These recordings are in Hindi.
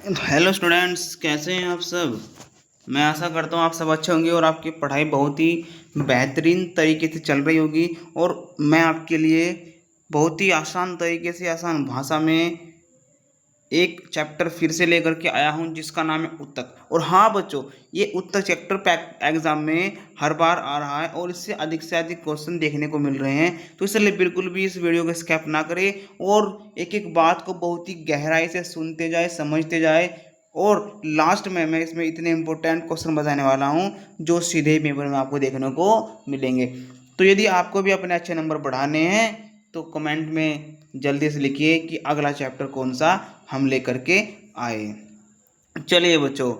हेलो स्टूडेंट्स, कैसे हैं आप सब। मैं आशा करता हूँ आप सब अच्छे होंगे और आपकी पढ़ाई बहुत ही बेहतरीन तरीके से चल रही होगी। और मैं आपके लिए बहुत ही आसान तरीके से, आसान भाषा में एक चैप्टर फिर से लेकर के आया हूँ जिसका नाम है उत्तक। और हाँ बच्चों, ये उत्तक चैप्टर पैक एग्जाम में हर बार आ रहा है और इससे अधिक क्वेश्चन देखने को मिल रहे हैं। तो इसलिए बिल्कुल भी इस वीडियो को स्किप ना करें और एक एक बात को बहुत ही गहराई से सुनते जाए, समझते जाए। और लास्ट में मैं इसमें इतने इंपॉर्टेंट क्वेश्चन बताने वाला हूँ जो सीधे पेपर में आपको देखने को मिलेंगे। तो यदि आपको भी अपने अच्छे नंबर बढ़ाने हैं तो कमेंट में जल्दी से लिखिए कि अगला चैप्टर कौन सा हम लेकर के आए। चलिए बच्चों,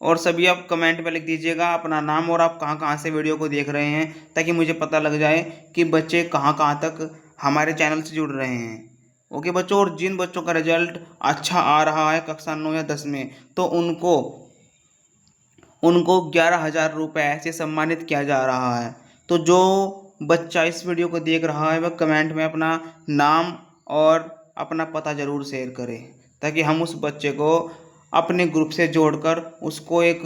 और सभी आप कमेंट में लिख दीजिएगा अपना नाम और आप कहाँ कहाँ से वीडियो को देख रहे हैं, ताकि मुझे पता लग जाए कि बच्चे कहाँ कहाँ तक हमारे चैनल से जुड़ रहे हैं। ओके बच्चों, और जिन बच्चों का रिजल्ट अच्छा आ रहा है कक्षा 9 या 10 में, तो उनको उनको 11,000 रुपये से सम्मानित किया जा रहा है। तो जो बच्चा इस वीडियो को देख रहा है वह कमेंट में अपना नाम और अपना पता ज़रूर शेयर करे, ताकि हम उस बच्चे को अपने ग्रुप से जोड़कर उसको एक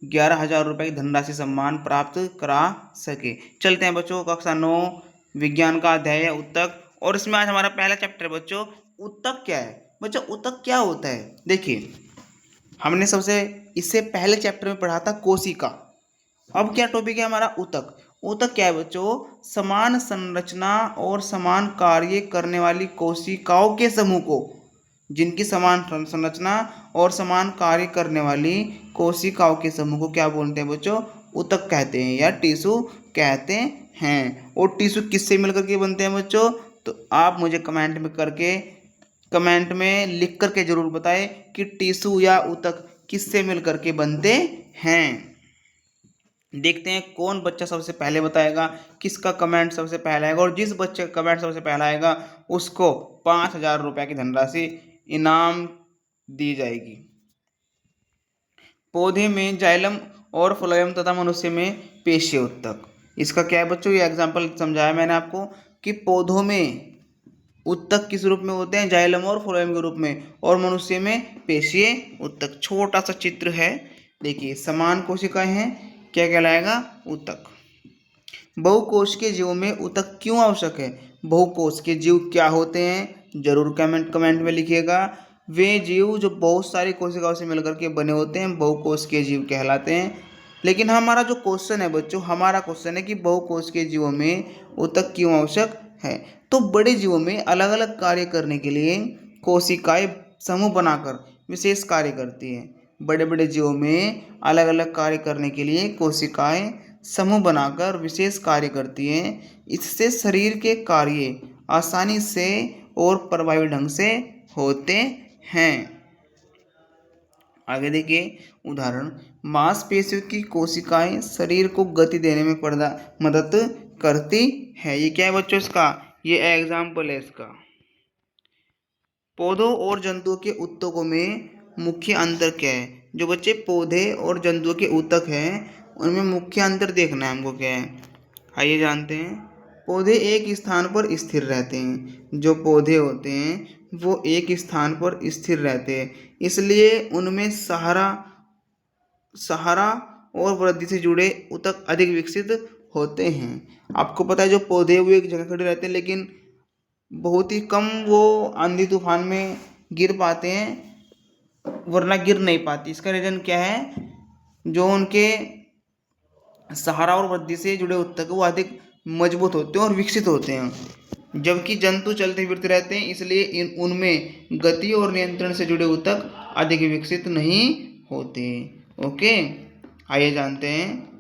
11,000 रुपये की धनराशि सम्मान प्राप्त करा सके। चलते हैं बच्चों, कक्षा 9 विज्ञान का अध्याय है उत्तक। और इसमें आज हमारा पहला चैप्टर बच्चों उत्तक क्या है। बच्चों उत्तक क्या होता है, देखिए हमने सबसे इससे पहले चैप्टर में पढ़ा था कोशिका। अब क्या टॉपिक है हमारा उत्तक। उत्तक क्या है बच्चों, समान संरचना और समान कार्य करने वाली कोशिकाओं के समूह को, जिनकी समान संरचना और समान कार्य करने वाली कोशिकाओं के समूह को क्या बोलते हैं बच्चों, उत्तक कहते हैं या टिश्यू कहते हैं। और टिश्यू किससे मिलकर के बनते हैं बच्चों, तो आप मुझे कमेंट में लिख करके जरूर बताएं कि टिश्यू या ऊतक किससे मिलकर के बनते हैं। देखते हैं कौन बच्चा सबसे पहले बताएगा, किसका कमेंट सबसे पहला आएगा। और जिस बच्चे का कमेंट सबसे पहला आएगा उसको 5,000 रुपये की धनराशि इनाम दी जाएगी। पौधे में जाइलम और फ्लोएम तथा मनुष्य में पेशीय उत्तक। इसका क्या है बच्चों, ये एग्जाम्पल समझाया मैंने आपको कि पौधों में उत्तक किस रूप में होते हैं, जाइलम और फ्लोएम के रूप में, और मनुष्य में पेशीय उत्तक। छोटा सा चित्र है, देखिए समान कोशिकाएं हैं, क्या कहलाएगा, उत्तक। बहुकोशिकीय जीवों में उत्तक क्यों आवश्यक है। बहुकोशिकीय जीव क्या होते हैं, जरूर कमेंट में लिखिएगा। वे जीव जो बहुत सारी कोशिकाओं से मिलकर के बने होते हैं बहुकोशिकीय जीव कहलाते हैं। लेकिन हमारा जो क्वेश्चन है बच्चों, हमारा क्वेश्चन है कि बहुकोशिकीय जीवों में उत्तक क्यों आवश्यक है। तो बड़े जीवों में अलग अलग कार्य करने के लिए कोशिकाएं समूह बनाकर विशेष कार्य करती हैं। बड़े बड़े जीवों में अलग अलग कार्य करने के लिए कोशिकाएं समूह बनाकर विशेष कार्य करती हैं। इससे शरीर के कार्य आसानी से और प्रभावी ढंग से होते हैं। आगे देखिए उदाहरण, मांसपेशियों की कोशिकाएं शरीर को गति देने में मदद करती है। ये क्या है बच्चों इसका, ये एग्जाम्पल है इसका। पौधों और जंतुओं के उत्तकों में मुख्य अंतर क्या है। जो बच्चे पौधे और जंतुओं के उत्तक हैं उनमें मुख्य अंतर देखना है हमको क्या है, आइए जानते हैं। पौधे एक स्थान पर स्थिर रहते हैं। जो पौधे होते हैं वो एक स्थान पर स्थिर रहते हैं, इसलिए उनमें सहारा सहारा और वृद्धि से जुड़े ऊतक अधिक विकसित होते हैं। आपको पता है जो पौधे वो एक जगह खड़े रहते हैं, लेकिन बहुत ही कम वो आंधी तूफान में गिर पाते हैं, वरना गिर नहीं पाती। इसका रीज़न क्या है, जो उनके सहारा और वृद्धि से जुड़े ऊतक वो अधिक मजबूत होते हैं और विकसित होते हैं। जबकि जंतु चलते फिरते रहते हैं, इसलिए उनमें गति और नियंत्रण से जुड़े ऊतक अधिक विकसित नहीं होते। ओके, आइए जानते हैं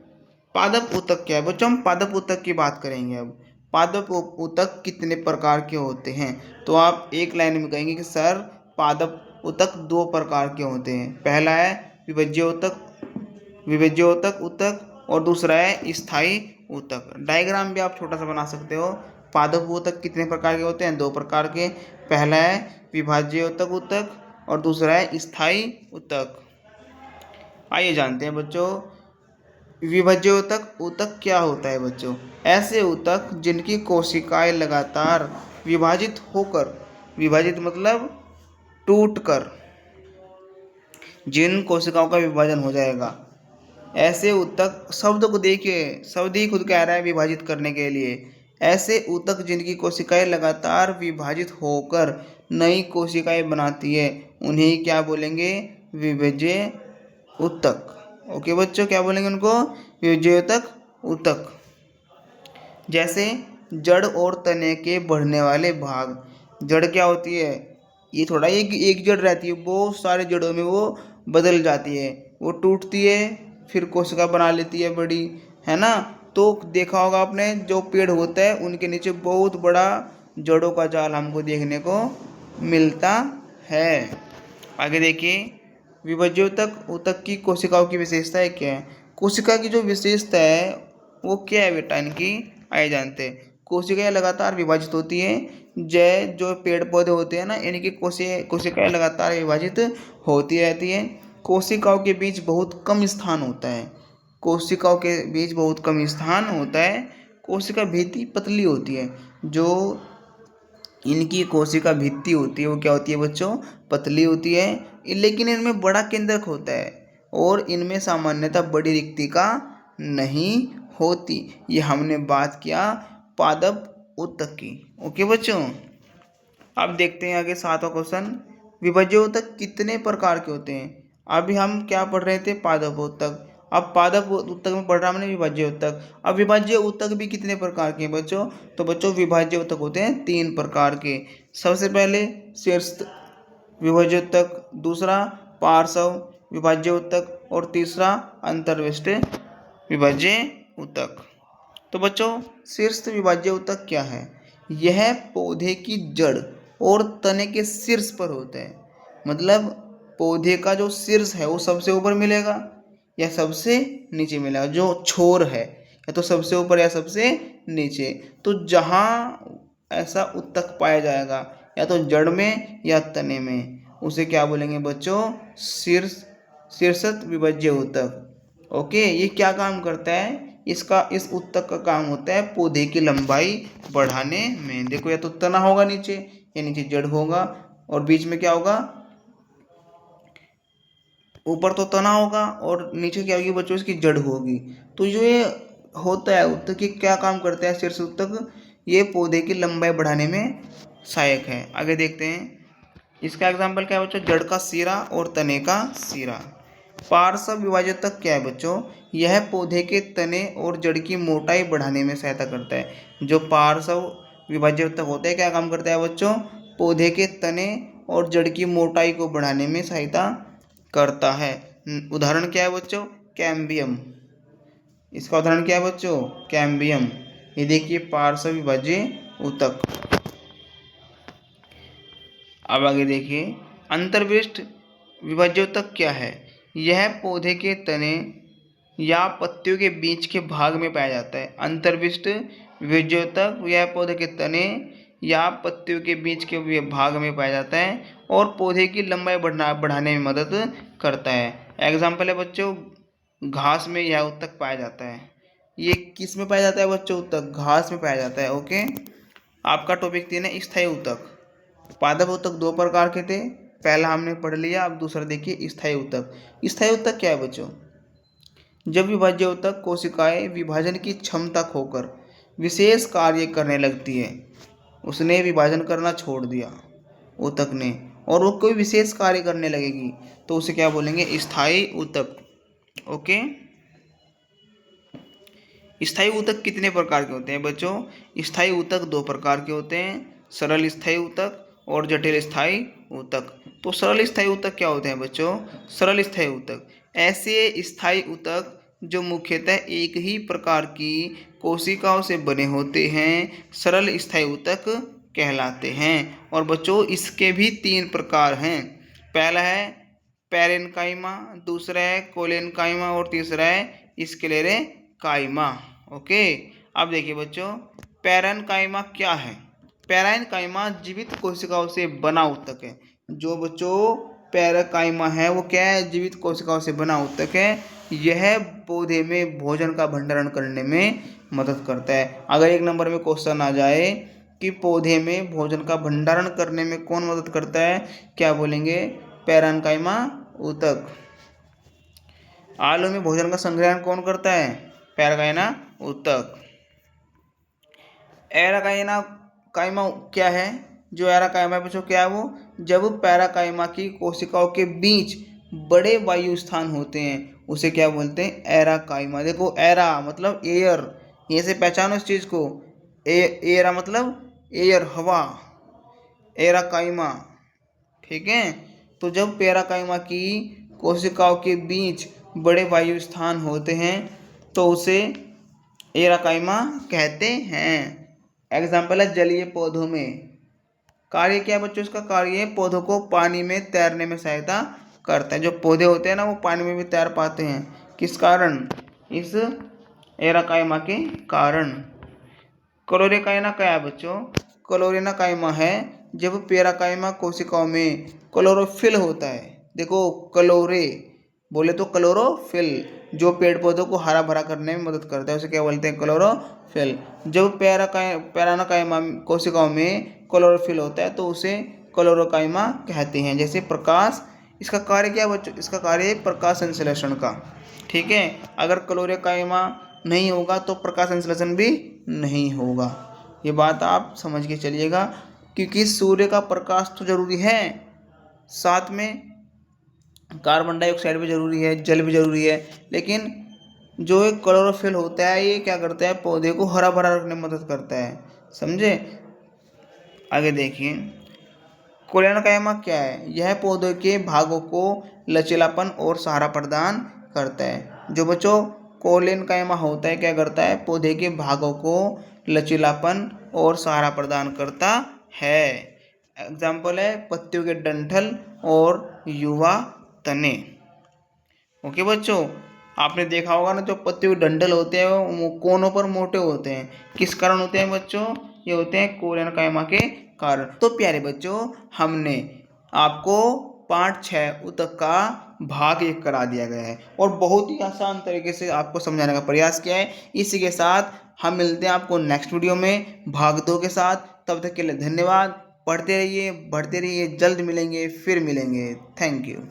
पादप ऊतक क्या है। बच्चों हम पादप ऊतक की बात करेंगे। अब पादप ऊतक कितने प्रकार के होते हैं, तो आप एक लाइन में कहेंगे कि सर पादप ऊतक 2 प्रकार के होते हैं। पहला है विभज्य ऊतक ऊतक और दूसरा है स्थायी ऊतक। डायग्राम भी आप छोटा सा बना सकते हो। पादप ऊतक कितने प्रकार के होते हैं, 2 प्रकार के। पहला है विभाज्य ऊतक और दूसरा है स्थायी ऊतक। आइए जानते हैं बच्चों विभज्य ऊतक क्या होता है। बच्चों ऐसे ऊतक जिनकी कोशिकाएं लगातार विभाजित होकर, विभाजित मतलब टूटकर जिन कोशिकाओं का विभाजन हो जाएगा। ऐसे ऊतक, शब्द को देखिए, शब्द ही खुद कह रहा है विभाजित करने के लिए। ऐसे ऊतक जिनकी कोशिकाएं लगातार विभाजित होकर नई कोशिकाएं बनाती है, उन्हें क्या बोलेंगे? विभज्य ऊतक। ओके बच्चों, क्या बोलेंगे उनको? विभज्य ऊतक। जैसे जड़ और तने के बढ़ने वाले भाग। जड़ क्या होती है? ये थोड़ा एक जड़ रहती है, बहुत सारे जड़ों में वो बदल जाती है, वो टूटती है, फिर कोशिका बना लेती है बड़ी, है ना। तो देखा होगा आपने, जो पेड़ होता है उनके नीचे बहुत बड़ा जड़ों का जाल हमको देखने को मिलता है। आगे देखिए, विभज्य ऊतक, ऊतक की कोशिकाओं की विशेषताएं क्या है? कोशिका की जो विशेषता है वो क्या है बेटा इनकी? आइए जानते हैं। कोशिकाएं लगातार विभाजित होती हैं। जय जो पेड़ पौधे होते हैं ना, इनकी कोशिकाएं लगातार विभाजित होती रहती हैं। कोशिकाओं के बीच बहुत कम स्थान होता है। कोशिकाओं के बीच बहुत कम स्थान होता है। कोशिका भित्ति पतली होती है। जो इनकी कोशिका भित्ति होती है वो क्या होती है बच्चों? पतली होती है। लेकिन इनमें बड़ा केंद्रक होता है और इनमें सामान्यतः बड़ी रिक्तिका नहीं होती। ये हमने बात किया पादप ऊतक की। ओके बच्चों, अब देखते हैं आगे 7वां क्वेश्चन। विभज्य ऊतक कितने प्रकार के होते हैं? अभी हम क्या पढ़ रहे थे? पादप ऊतक। अब पादप ऊतक में पढ़ रहा हमने विभाज्य ऊतक। अब विभाज्य ऊतक भी कितने प्रकार के हैं बच्चों? तो बच्चों विभाज्य ऊतक होते हैं 3 प्रकार के। सबसे पहले शीर्ष विभाज्य ऊतक, दूसरा पार्श्व विभाज्य ऊतक और तीसरा अंतर्विष्ट विभाज्य ऊतक। तो बच्चों, शीर्ष विभाज्य ऊतक क्या है? यह पौधे की जड़ और तने के शीर्ष पर होता है। मतलब पौधे का जो शीर्ष है वो सबसे ऊपर मिलेगा या सबसे नीचे मिलेगा। जो छोर है या तो सबसे ऊपर या सबसे नीचे। तो जहाँ ऐसा ऊतक पाया जाएगा या तो जड़ में या तने में, उसे क्या बोलेंगे बच्चों? शीर्षत विभज्य ऊतक। ओके, ये क्या काम करता है? इस ऊतक का काम होता है पौधे की लंबाई बढ़ाने में। देखो, या तो तना होगा नीचे या नीचे जड़ होगा, और बीच में क्या होगा? ऊपर तो तना होगा और नीचे क्या होगी बच्चों? इसकी जड़ होगी। तो ये होता है ऊतक, ये क्या काम करता है शीर्ष ऊतक? ये पौधे की लंबाई बढ़ाने में सहायक है। आगे देखते हैं, इसका एग्जाम्पल क्या है बच्चों? जड़ का सिरा और तने का सिरा। पार्श्व विभाज्य ऊतक क्या है बच्चों? यह पौधे के तने और जड़ की मोटाई बढ़ाने में सहायता करता है। जो पार्श्व विभाज्य ऊतक होता है क्या काम करता है बच्चों? पौधे के तने और जड़ की मोटाई को बढ़ाने में सहायता करता है। उदाहरण क्या है बच्चों? कैम्बियम। इसका उदाहरण क्या है बच्चों? कैम्बियम। ये देखिए पार्श्व विभाज्य ऊतक। अब आगे देखिए, अंतर्विष्ट विभाज्य ऊतक क्या है? यह पौधे के तने या पत्तियों के बीच के भाग में पाया जाता है। अंतर्विष्ट विभाज्य ऊतक यह पौधे के तने या पत्तियों के बीच के भाग में पाया जाता है और पौधे की लंबाई बढ़ाने में मदद करता है। एग्जाम्पल है बच्चों, घास में यह ऊतक पाया जाता है। ये किस में पाया जाता है बच्चों? ऊतक घास में पाया जाता है। ओके, आपका टॉपिक 3 है स्थायी ऊतक। पादप ऊतक 2 प्रकार के थे, पहला हमने पढ़ लिया। अब दूसरा देखिए स्थायी ऊतक। स्थायी ऊतक क्या है बच्चों? जब विभाज्य ऊतक कोशिकाएं विभाजन की क्षमता खोकर विशेष कार्य करने लगती है, उसने विभाजन करना छोड़ दिया ऊतक ने, और वो कोई विशेष कार्य करने लगेगी, तो उसे क्या बोलेंगे? स्थायी ऊतक। ओके, स्थायी ऊतक कितने प्रकार के होते हैं बच्चों? स्थायी ऊतक 2 प्रकार के होते हैं, सरल स्थायी ऊतक और जटिल स्थायी ऊतक। तो सरल स्थायी ऊतक क्या होते हैं बच्चों? सरल स्थायी ऊतक ऐसे स्थायी ऊतक जो मुख्यतः एक ही प्रकार की कोशिकाओं से बने होते हैं, सरल स्थायी ऊतक कहलाते हैं। और बच्चों, इसके भी 3 प्रकार हैं। पहला है पैरेन्काइमा, दूसरा है कोलेन्काइमा और तीसरा है स्क्लेरेन्काइमा। ओके, अब देखिए बच्चों, पैरेन्काइमा क्या है? पैरेन्काइमा जीवित कोशिकाओं से बना ऊतक है। जो बच्चों पैरेन्काइमा है वो क्या है? जीवित कोशिकाओं से बना ऊतक है। यह पौधे में भोजन का भंडारण करने में मदद करता है। अगर 1 नंबर में क्वेश्चन आ जाए कि पौधे में भोजन का भंडारण करने में कौन मदद करता है, क्या बोलेंगे? पैरेन्काइमा ऊतक। आलू में भोजन का संग्रहण कौन करता है? पैराकाइना ऊतक। एराकाइना काइमा क्या है? जो एराकाइमा बच्चों क्या है वो? जब पैराकाइमा की कोशिकाओं के बीच बड़े वायु स्थान होते हैं उसे क्या बोलते हैं? एराकाइमा। देखो एरा मतलब एयर, ये से पहचानो इस चीज को। एरा मतलब एयर, हवा, एराकाइमा। ठीक है, तो जब पैराकाइमा की कोशिकाओं के बीच बड़े वायु स्थान होते हैं तो उसे एराकाइमा कहते हैं। एग्जाम्पल है जलीय पौधों में। कार्य क्या है बच्चों? इसका कार्य है पौधों को पानी में तैरने में सहायता करता है। जो पौधे होते हैं ना वो पानी में भी तैर पाते हैं। किस कारण? इस एराकाइमा के कारण। क्लोरेकाइना क्या है बच्चों? क्लोरेना काइमा है जब पैराकाइमा कोशिकाओं में क्लोरोफिल होता है। देखो क्लोरे बोले तो क्लोरोफिल, जो पेड़ पौधों को हरा भरा करने में मदद करता है उसे क्या बोलते हैं? क्लोरोफिल। जब पैरानाकाइमा कोशिकाओं में क्लोरोफिल होता है तो उसे क्लोरोकाइमा कहते हैं। जैसे प्रकाश, इसका कार्य क्या बच्चों? इसका कार्य है प्रकाश संश्लेषण का। ठीक है, अगर क्लोरोकाइमा नहीं होगा तो प्रकाश संश्लेषण भी नहीं होगा। ये बात आप समझ के चलिएगा, क्योंकि सूर्य का प्रकाश तो जरूरी है, साथ में कार्बन डाइऑक्साइड भी जरूरी है, जल भी जरूरी है, लेकिन जो एक क्लोरोफिल होता है ये क्या करता है? पौधे को हरा भरा रखने में मदद करता है। समझे? आगे देखिए, कोलेनकाइमा क्या है? यह पौधे के भागों को लचीलापन और सहारा प्रदान करता है। जो बच्चों कोलेनकाइमा होता है क्या करता है? पौधे के भागों को लचीलापन और सहारा प्रदान करता है। एग्जाम्पल है पत्तियों के डंठल और युवा तने। ओके बच्चों, आपने देखा होगा ना जो पत्तियों के डंठल होते हैं वो कोनों पर मोटे होते हैं। किस कारण होते हैं बच्चों? ये होते हैं कोलेनकाइमा के कारण। तो प्यारे बच्चों, हमने आपको पार्ट 6 ऊतक का भाग 1 करा दिया गया है और बहुत ही आसान तरीके से आपको समझाने का प्रयास किया है। इसी के साथ हम मिलते हैं आपको नेक्स्ट वीडियो में भाग 2 के साथ। तब तक के लिए धन्यवाद। पढ़ते रहिए, बढ़ते रहिए, जल्द मिलेंगे, फिर मिलेंगे। Thank you.